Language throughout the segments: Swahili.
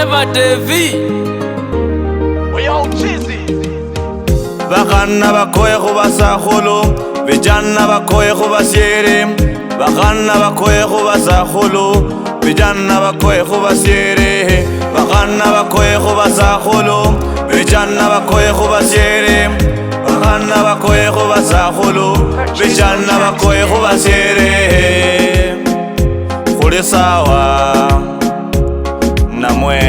Flavor TV. Bakana bakoye kubasakhulu, vijana bakoye kubasiere. Bakana bakoye kubasakhulu, vijana bakoye kubasiere. Bakana bakoye kubasakhulu, vijana bakoye kubasiere. Bakana bakoye kubasakhulu, vijana bakoye kubasiere. Khuli sawa namwe,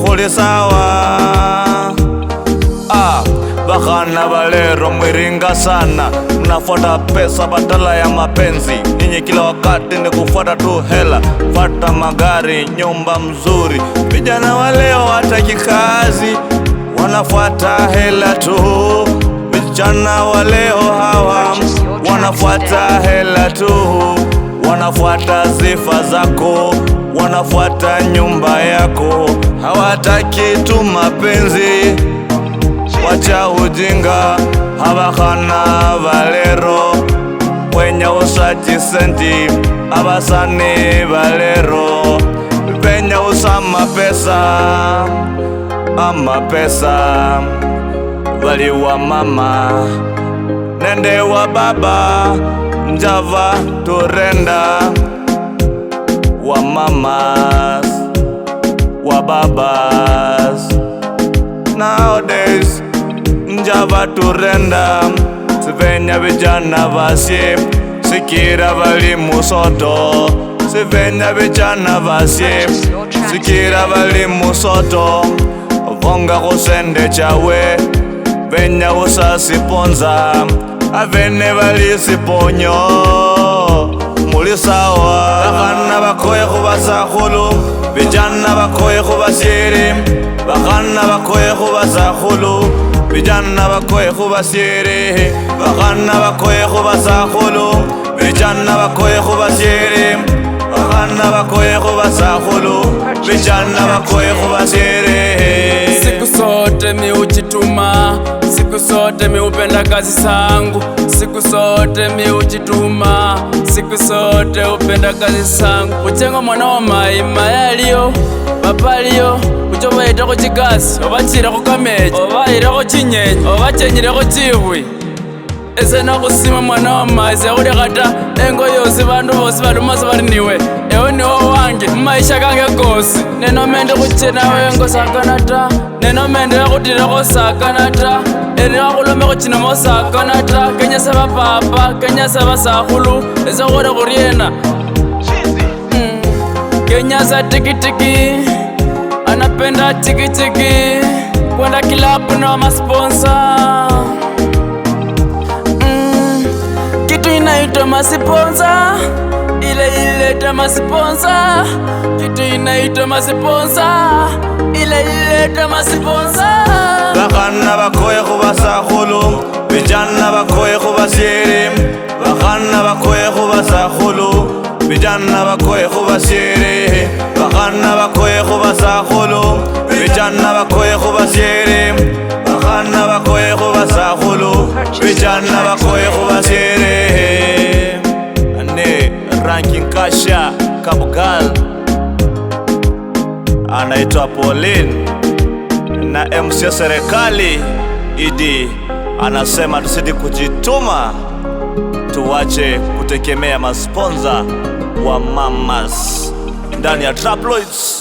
khuli sawa. Bakana balero mwiringa sana, mnafuata pesa badala ya mapenzi. Ninyi kila wakati ni kufuata tu hela, fuata magari, nyumba mzuri. Vijana waleo hataki kazi, wanafuata hela tu. Vijana waleo hawa wanafuata hela tu, wanafuata sifa zako, wanafuata nyumba yako, hawataki tu mapenzi. Wacha ujinga, abakana balero wenye usaji senti, abasani balero venye usama pesa, ama pesa bali wa mama nende wa baba, njava turenda wa mamas wa babas. Nowadays njava turenda, sivenya vijana vasye, sikira vali musoto. Sivenya vijana vasye, sikira vali musoto. Vonga kusende chawe, venya usasiponza, avene vali siponyo. Muli sawa. Bakana bakoye kubasakhulu, vijana bakoye kubasiere. Bakana bakoye kubasakhulu, vijana bakoye kubasiere. Bakana bakoye kubasakhulu, vijana bakoye kubasiere. Bakana bakoye kubasakhulu, vijana bakoye kubasiere. Siku sote mi ujituma, siku sote mi upenda kazi zangu. Siku sote mi ujituma, siku sote upenda kazi zangu. Uchenga mwana wa maima yaliyo, papaliyo. Uchoba itako chikasi, obachira kukameji, obaira kuchinyenyi, obachenyire kuchihwi. Ese nakusima mwana wa maise uli kata engo yose bandu bose balumasa bari niwe. Ewe niwo wange maisha kange kosi. Neno mende kuchena wengo sakanata, neno mende kutirako sakanata. Eri wakulome kuchina mo sakanata. Kenya saba papa, Kenya saba sakhulu, ese kore kuriena. Kenya sa tiki tiki, anapenda tiki tiki. Kwenda kilabu na masponsa. Kitu inaitwa masponsa, ile tamasponsa. Kitu inaitwa masponsa, ile tamasponsa. Bakana bakoye kubasakhulu, vijana bakoye kubasiere. Bakana bakoye kubasakhulu, vijana bakoye kubasiere. Bakana bakoye kubasakhulu, vijana bakoye kubasiere. Bakana bakoye kubasakhulu, vijana bakoye kubasiere. Ane ranking kasha Kabugal, anaitwa Pauline na MC serikali Idi anasema tusidi kujituma, tuwache kutegemea masponza wa mamas ndani ya Traploids.